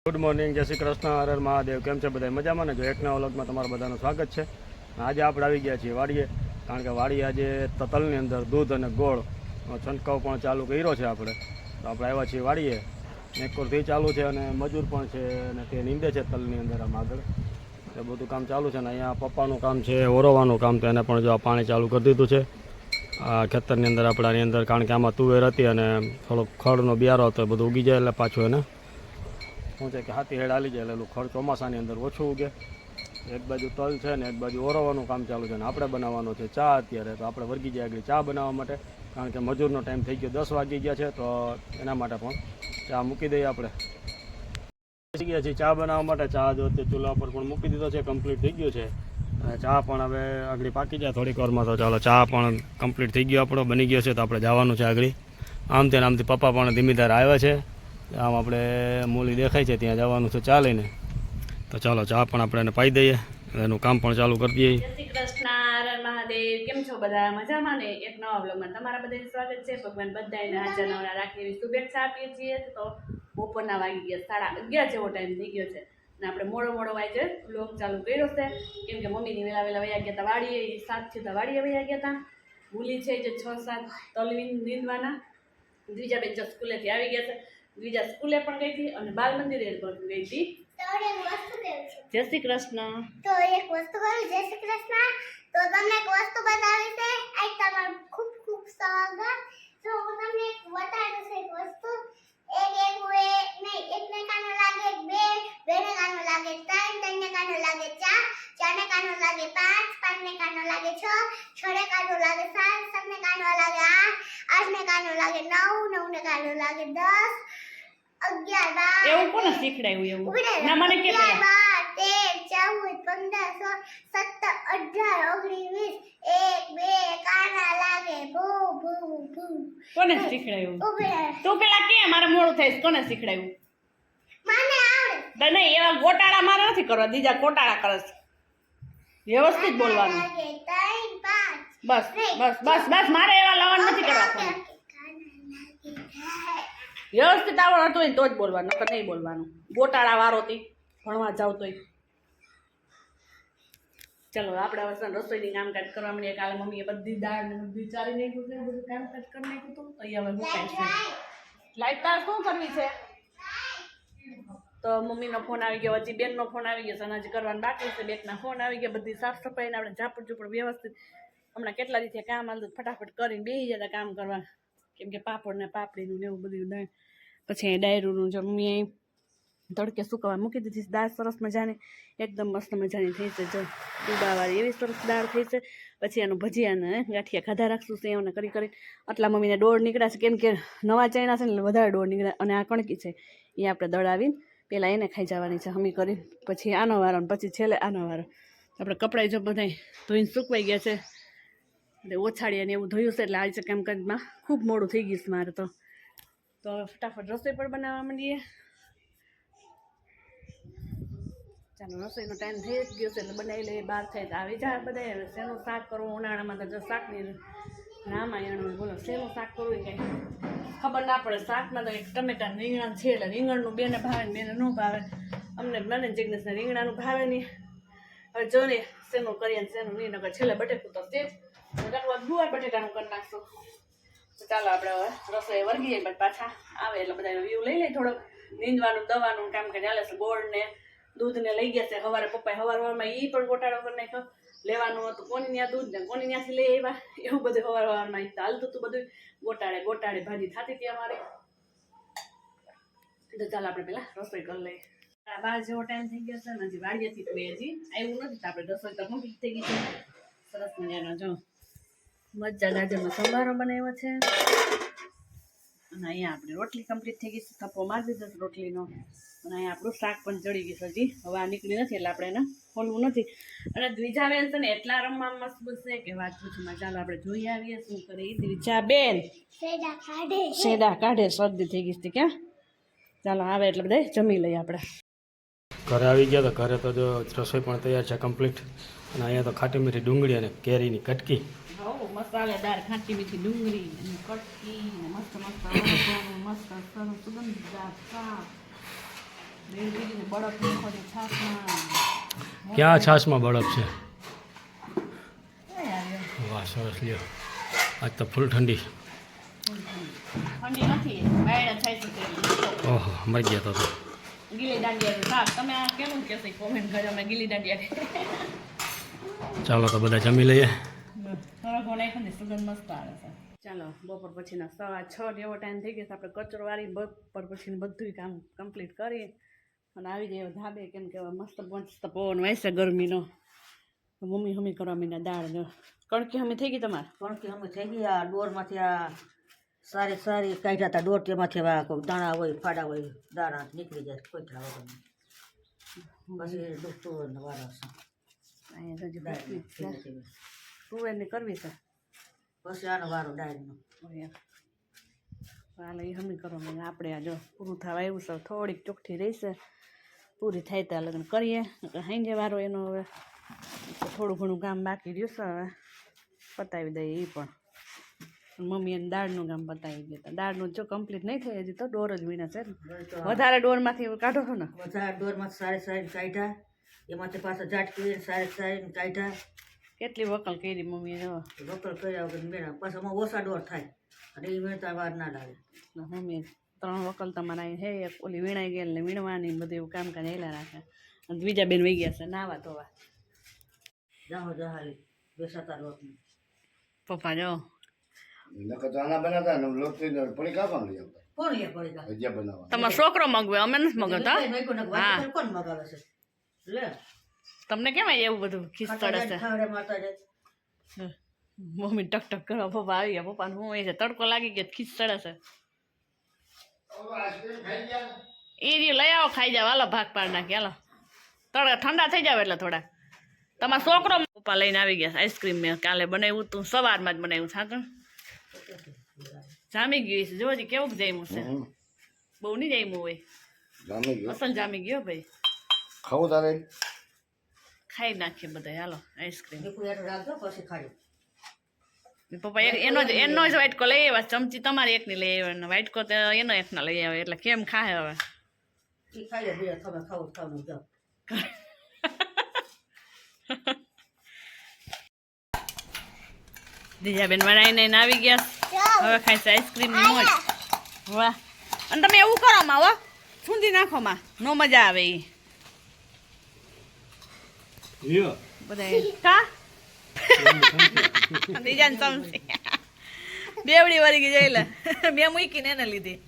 Good morning, જય શ્રી કૃષ્ણ, હર હર મહાદેવ. કેમ છે બધા? મજામાં ને? જો એકના વ્લોગમાં તમારા બધાનું સ્વાગત છે. આજે આપણે આવી ગયા છીએ વાડીએ, કારણ કે વાડીએ આજે તલની અંદર દૂધ અને ગોળ છંટકાવ પણ ચાલુ કર્યો છે આપણે. તો આપણે આવ્યા છીએ વાડીએ. એકકોરથી ચાલુ છે અને મજૂર પણ છે અને તે નીંદે છે તલની અંદર આમ આગળ. એ બધું કામ ચાલુ છે ને અહીંયા પપ્પાનું કામ છે ઓરવાનું કામ, તો એને પણ જો આ પાણી ચાલુ કરી દીધું છે આ ખેતરની અંદર આપણાની અંદર, કારણ કે આમાં તુવેર હતી અને થોડોક ખડનો બિયારો હતો, એ બધું ઉગી જાય એટલે પાછું એને શું છે કે હાથી હેડ હાલી જાય એટલે ખડ ચોમાસાની અંદર ઓછું ઉગે. એક બાજુ તલ છે ને એક બાજુ ઓરવાનું કામ ચાલુ છે ને આપણે બનાવવાનો છે ચા અત્યારે. તો આપણે વર્ગી જાય આગળ ચા બનાવવા માટે, કારણ કે મજૂરનો ટાઈમ થઈ ગયો, 10 વાગી ગયા છે, તો એના માટે પણ ચા મૂકી દઈએ. આપણે બેસી ગયા છીએ ચા બનાવવા માટે. ચા જો તે ચૂલા પર પણ મૂકી દીધો છે, કમ્પ્લીટ થઈ ગયો છે. ચા પણ હવે આગળ પાકી જાય થોડીક વારમાં. તો ચાલો, ચા પણ કમ્પ્લીટ થઈ ગયો, આપણો બની ગયો છે. તો આપણે જવાનું છે આગળ. આમથી પપ્પા પણ ધીમીધાર આવ્યા છે. આમ આપણે મૂલી દેખાય છે ત્યાં જવાનું છે ચા લઈને. તો ચાલો, ચા પણ આપણે એને પાઈ દઈએ, એનું કામ પણ ચાલુ કરી દઈએ. જય શ્રી કૃષ્ણ, હર મહાદેવ. કેમ છો બધા? મજામાં ને? એક નવા બ્લોગમાં તમારા બધાનું સ્વાગત છે. ભગવાન બધાને હાજર નવરા રાખે એવી શુભેચ્છા આપીએ છીએ. તો બપોરના વાગી ગયા 11:30 જેવો ટાઈમ થઈ ગયો છે અને આપણે મોડો વાગે બ્લોગ ચાલુ કર્યો છે, કેમ કે મમ્મીની વેલા વયા ગયા હતા વાડીએ. 7 થી વાડીએ વયા ગયા હતા. મૂલી છે જે 6-7 તલવીન નીંદવાના. દ્વિજાબેન જો સ્કૂલેથી આવી ગયા છે. દ્વિજા સ્કૂલે પણ ગઈ હતી અને બાલ મંદિરે પણ ગઈ હતી. જય શ્રી કૃષ્ણ. તો એક વસ્તુ કરું. જય શ્રી કૃષ્ણ. તો તમને એક વસ્તુ બતાવી છે. આ તમારું ખૂબ ખૂબ સ્વાગત. તો હું તમને એક બતાવું છું એક વસ્તુ. એકને કાનો લાગે 2 ને કાનો લાગે 3 ને કાનો લાગે 4 ને કાનો લાગે 5 ને કાનો લાગે 6 ને કાનો લાગે 7 ને કાનો લાગે 8 ને કાનો લાગે 9 ને કાનો લાગે 10 11 12. એવું કોને શીખડાયું? એવું ના મને કે 12 13 14 15 16 17 18 19 1 2 કાના લાગે ભૂ ભૂ ભૂ. કોને શીખડાયું? તું પેલા કે મારે મોડું થાય, કોને શીખડાયું? મને આવડે. નહીં, એવા ગોટાળા મારે નથી કરવા. બીજા ગોટાળા કરે છે. વ્યવસ્થિત બોલવાનું. બસ બસ બસ બસ, મારે એવા લવણ નથી કરવા. વ્યવસ્થિત આવડતું હોય તો જ બોલવાનું, નકર નહીં બોલવાનું. ગોટાળા વારોથી ભણવા જાવ તોય. ચલો, આપણે હવે રસોઈની કામકાજ કરવા મળીએ. કાલે મમ્મીએ બધી દાળ ને બધી ચારી નાખ્યું છે, બધું કામકાજ કરી નાખ્યું હતું. તો અહીંયા હવે મુકાય છે. લાઈટ તાર શું કરવી છે? તો મમ્મીનો ફોન આવી ગયો, હજી બેનનો ફોન આવી ગયો, સનાજી કરવાનું બાકી છે. બેનના ફોન આવી ગયા, બધી સાફ સફાઈને આપણે ઝાપડ ઝૂપડ વ્યવસ્થિત હમણાં કેટલા દિવસે કામ હાલતું ફટાફટ કરીને બેસી જતા કામ કરવા, કેમ કે પાપડ ને પાપડીનું ને એવું બધું. પછી ડાયરુંનું જો મમ્મીએ તડકે સુકવવા મૂકી દીધી. દાળ સરસ મજાની એકદમ મસ્ત મજાની થઈ છે, જો ડૂબાવાળી એવી સરસ દાળ થઈ છે. પછી એનું ભજીયાને ગાંઠિયા ખાધા રાખશું સેવને કરી આટલા મમ્મીને ડોળ નીકળ્યા છે, કેમ કે નવા ચણા છે ને એટલે વધારે ડોળ નીકળે. અને આ કણકી છે એ આપણે દળાવીને પહેલાં એને ખાઈ જવાની છે હમી કરીને, પછી આનો વારો, પછી છેલ્લે આનો વારો. આપણે કપડાં જો બધા ધોઈને સૂકવાઈ ગયા છે એટલે ઓછાડી અને એવું ધોયું છે, એટલે આજે કામકાજમાં ખૂબ મોડું થઈ ગયું છે મારે. તો ફટાફટ રસોઈ પણ બનાવવા માંડીએ. ચાલો, રસોઈનો ટાઈમ થઈ જ ગયો છે એટલે બનાવી લઈએ. બહાર થાય તો આવી જાય બધા. હવે શેનું શાક કરવું ઉનાળામાં, તો જો શાકની રામાયણ બોલો, શેનું શાક કરવું એ કંઈ ખબર ના પડે. શાકમાં તો એક ટમેટા રીંગણા છે એટલે રીંગણનું બેને ભાવે ને બેને ન ભાવે. અમને મને જિજ્ઞેશને રીંગણાનું ભાવે નહીં. હવે જો ને શેનું કરીએ ને શેનું નહીં, નકર છેલ્લે બટેકું તો તે જ ગુવાર બટેટાનું કરી નાખશું. તો ચાલો, આપણે હવે રસોઈ વર્ગીએ, પછી પાછા આવે એટલે બધા વ્યૂ લઈ લઈએ. થોડોક નીંદવાનું દવાનું કામ કરી ચાલે છે. ગોળ ને દૂધને લઈ ગયા છે સવારે પપ્પાએ. સવારમાં એ પણ ગોટાળો કરી નાખ્યો. લેવાનું હતું કોની ત્યાં દૂધ ને કોની ત્યાંથી લઈ આવ્યા, એવું બધું સવારમાં હાલતું હતું. બધું ગોટાળે ભાજી થતી હતી અમારે. તો ચાલો, આપણે પેલા રસોઈ કરી લઈએ. 12 જેવો ટાઈમ થઈ ગયો છે ને હજી વાડીએથી તો હજી આવ્યું નથી. આપણે રસોઈ તો કમ્પ્લીટ થઈ ગઈ છે. સરસ મજાનો જો મરચાં ગાજરનો સંભારો બનાવ્યો છે. અને અહીંયા આપણી રોટલી કમ્પ્લીટ થઈ ગઈ છે. થપ્પો મારી દીધો છે રોટલીનો. અને અહીંયા આપણું શાક પણ ચડી ગયું છે. હજી હવે આ નીકળી નથી એટલે આપણે એને ખોલવું નથી. અને દ્વિજાબેન છે ને એટલા રમવા મસ્ત છે કે વાત પૂછમાં. ચાલો, આપણે જોઈ આવીએ શું કરી દ્વિજાબેન. શેડા કાઢે, શરદી થઈ ગઈ છે ક્યાં. ચાલો, આવે એટલે બધા જમી લઈએ આપણે. ઘરે આવી ગયા તો ઘરે તો જો રસોઈ પણ તૈયાર છે કમ્પ્લીટ. અને અહીંયા તો ખાટી મીઠી ડુંગળી અને કેરીની કટકી. મસાલેદાર ખાટી મીઠી ડુંગળી અને કટકી ને મસ્ત મસ્ત સુગંધદાર શાક. લીલી બળફ નાખો છો છાશમાં. ક્યાં છાશમાં બળફ છે? એ યાર, વાહ સરસ લ્યો, આજ તો ફૂલ ઠંડી. ઠંડી નથી બાયડા થાય છે તે. ઓહો મરી ગયા તો. ગીલી દાંડિયાનું શાક. તમે આ કેવું કહેશો કોમેન્ટ કરજો. અમે ગીલી દાંડિયા ચાલો તો બધા જમી લઈએ. સરગવો નાખ્યો ને સુગંધ મસ્ત આવે છે. ચાલો બપોર પછીના 6:30 જેવો ટાઈમ થઈ ગયો છે. આપણે કચરો વાળી બપોર પછીનું બધું કામ કમ્પ્લીટ કરીએ અને આવી જાય ધાબે, કેમ કે મસ્ત મસ્ત પવન વાયસે ગરમીનો. મમ્મી હમી કરવા મીના દાળ જો કણકી હમી થઈ ગઈ તમારે? કણકી અમે થઈ ગઈ. આ ડોરમાંથી આ સારી સારી કાઢ્યા હતા ડોર, તેમાંથી આ કોઈ દાણા હોય ફાડા હોય દાણા નીકળી જાય કોઈઠા વગર. પછી દુખતું વાળા તુવેરની કરવી છે પછી આનો વારો ડાયરનો. હાલ એ હમી કરવા મીને આપણે આ જો પૂરું થવા આવ્યું છે. થોડીક ચોખ્ઠી રહેશે, પૂરી થાય ત્યાં લગ્ન કરીએ. હાંજે વારો એનો હવે થોડું ઘણું કામ બાકી રહ્યું છે, હવે પતાવી દઈએ એ પણ. મમ્મી એને દાળનું કામ પતાવી ગયા. દાળનું જો કમ્પ્લીટ નહીં થાય હજી તો ડોર જ વીણા છે ને. વધારે ડોરમાંથી કાઢો છો ને? વધારે ડોરમાંથી સારી સારી કાઢ્યા, એમાંથી પાછા ઝાટકી સારી સારી કાઢ્યા. કેટલી વકલ કરી મમ્મીએ જો. લોકલ કર્યા વગર મેળા પાછા આમાં ઓછા ડોર થાય અને એ વીણતા વાર ના લાગે. મમ્મીએ 3 વકલ તમારા અહીં હે. એક ઓલી વીણાઈ ગયેલ ને વીણવાની બધું એવું કામકાજ હેલા રાખે. અને બીજા બેન વહી ગયા છે નાવા ધોવા. જાહો જહાલી બેસાતા લોટની. પપ્પા જો કોણ એ પડી ગયા? તમારો છોકરો મગવે, અમે નથી મગવતા. હા. કોણ મગાવે છે? લે તમને કેમ એવું બધું ખીસ ચડે છે? ખાવડે મારતા જાય. મમ્મી ટક ટક કરવા પપ્પા આવી ગયા. પપ્પાને હું એ છે તડકો લાગી ગયો ખીસ ચડે છે. એ રહ્યું લઈ આવો ખાઈ જાવ. હાલો ભાગ પાડ નાખી હાલો. ઠંડા થઈ જાવ એટલે થોડા. તમારો છોકરો પપ્પા લઈને આવી ગયા આઈસ્ક્રીમ. મેં કાલે બનાવ્યું તું, સવારમાં જ બનાવ્યું સાકણ. જામી ગયું છે જોજી કેવું જામ્યું છે. બહુ નહીં જામ્યું હોય, અસલ જામી ગયો ભાઈ. ખાવું તારે? ખાઈ નાખીએ બધા હાલો આઈસ્ક્રીમ. રાખજો પછી ખાઈ. પપ્પા એનો જ વાઇટકો લઈ આવ્યા. ચમચી તમારી એકની લઈ આવ્યા, વાઇટકો તો એનો એકના લઈ આવે. એટલે કેમ ખાય હવે? એ ખાઈ લે બે તમે ખાવું ખાવું જાઓ. દીજાબેન બનાવીને આવી ગયા. હવે ખાય છે આઈસ્ક્રીમ ની મોજ. વાહ. અને તમે એવું કરો માં હો, છૂંદી નાખો માં, નો મજા આવે એ બધા. કા દીજાને ચમચી બેવડી વળી ગઈ જઈ લે. મેં મૂકીને એને લીધી.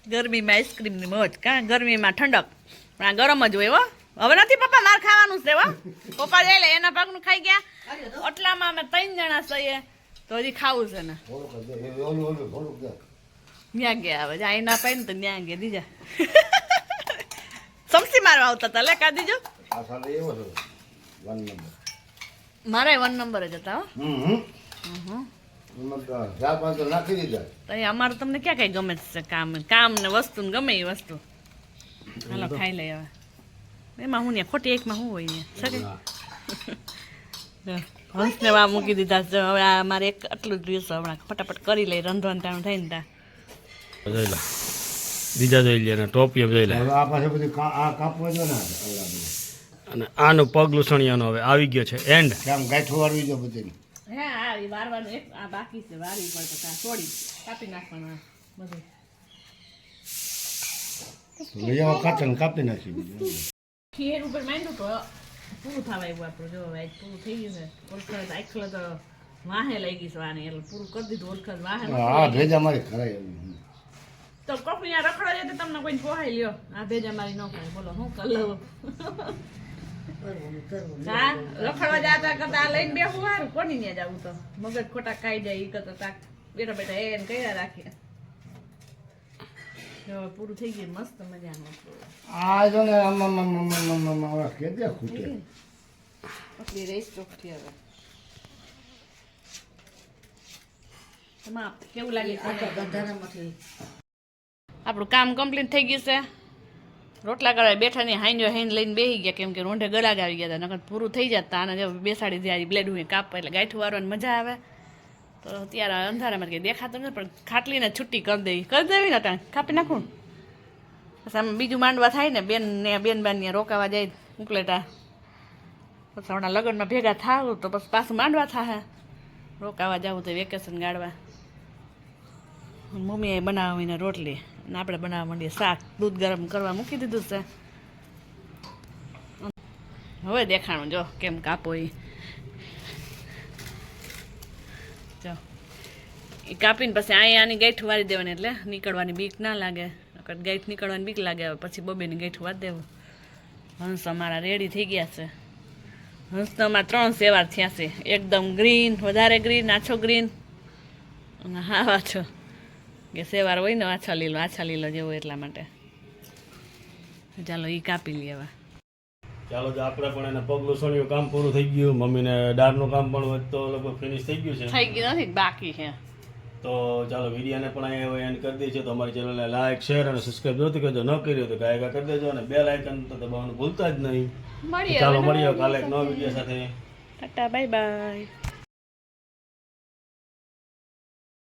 ગરમીમાં આઈસ્ક્રીમની મોજ. કા ગરમીમાં ઠંડક, પણ આ ગરમ જ હોય હો. હવે નથી પપ્પા માર ખાવાનું છે હો. પપ્પા જઈ લે એના ભાગનું ખાઈ ગયા. એટલામાં અમે 3 જણા છીએ તો હજી ખાવું છે ને. ત્યાં ગયા હવે જાય ના પાય ને તો ત્યાં ગયા દીજા. સમસી મારવા આવતા હતા લે કા દીજો. મારે 1 નંબર જ હતા હો. અમારે તમને ક્યાં કઈ ગમે છે કામ ને વસ્તુ ને ગમે એ વસ્તુ. હાલો ખાઈ લઈ હવે. એમાં હું ને ખોટી એકમાં શું હોય ને. હંસને વા મૂકી દીધા છે. હવે આ મારે એક આટલું જ રહ્યું છે. હમણાં ફટાફટ કરી લઈ, રંધવાનું ટાણું થાય ને ત્યાં. જોઈ લે બીજા જોઈ લે ને ટોપી જોઈ લે. અને આનું પગ લૂસણિયાનો હવે આવી ગયો છે એન્ડ. હા એ વારવાનું એક આ બાકી છે. વારી પર તો છોડી કાપી નાખવાનું બધું. ખીર ઉપર માંડ્યું તો પૂરું થવા આવ્યું આપણું. જો આજ પૂરું થઈ ગયું છે. ઓળખત આખલો તો વાહે લઈ ગઈ છે આને, એટલે પૂરું કરી દીધું. ઓળખત વાહે તો કપી આ રખડા જાય તો તમને કોઈ પોહાઈ લ્યો. આ ભેજા મારી ન ખાય. બોલો હું કરી લઉં. હા રખડવા જતા કરતા આ લઈને બેસવું સારું. કોની ત્યાં જવું તો મગજ ખોટા ખાઈ જાય. એ કરતા બેઠા બેઠા એને કર્યા રાખીએ. પૂરું થઈ ગયું મસ્ત મજાનું. આટલી રેસ ચોખ્ખી હવે. કેવું લાગે? આપણું કામ કમ્પ્લીટ થઈ ગયું છે. રોટલા કરવા બેઠા ને હાઈન હાઈન લઈને બેસી ગયા, કેમ કે રોંઢે ગળા આવી ગયા હતા. નકર પૂરું થઈ જતા. આને જો બેસાડી દે બ્લેડ હું કાપ એટલે ગાંઠું વારવાની મજા આવે. તો ત્યારે અંધારામાં કંઈ દેખાતું નથી, પણ ખાટલીને છૂટી કરી દેવી ને ત્યાં કાપી નાખું. પછી આમ બીજું માંડવા થાય ને બેન ને રોકાવા જાય ઉપલેટા. પછી હમણાં લગ્નમાં ભેગા થાવ તો પછી પાછું માંડવા થાય રોકાવા જવું તો વેકેશન ગાળવા. મમ્મીએ બનાવીને રોટલી અને આપણે બનાવવા માંડીએ શાક. દૂધ ગરમ કરવા મૂકી દીધું છે. હવે દેખાણું જો કેમ કાપો એ. જો એ કાપીને પછી આની ગાંઠું વાળી દેવાની એટલે નીકળવાની બીક ના લાગે. ગાંઠ નીકળવાની બીક લાગે. હવે પછી બબેની ગાંઠું વાળી દેવું. હંસ અમારા રેડી થઈ ગયા છે. હંસનો અમારા 3 સેવાર થયા છે. એકદમ ગ્રીન, વધારે ગ્રીન, આછો ગ્રીન અને હા આછો કે સેવાર હોય ને આછા લીલો જેવો એટલા માટે. ચાલો એ કાપી લઈએ હવે. ચાલો જો આપણે પણ એને પગલું સોન્યું કામ પૂરું થઈ ગયું. મમ્મીને દાળનું કામ પણ તો લગભગ ફિનિશ થઈ ગયું છે. થઈ ગયું નથી બાકી છે. તો ચાલો વિડીયોને પણ અહીંયા એન્ડ કરી દઈએ. તો અમારી ચેનલને લાઈક શેર અને સબસ્ક્રાઈબ જોતી કરજો. ન કર્યો તો ગાયકા કરી દેજો અને બેલ આઇકન તો દબાવવાનું ભૂલતા જ નહીં. ચાલો મળીએ કાલે એક નવા વિડીયો સાથે. Tata bye bye.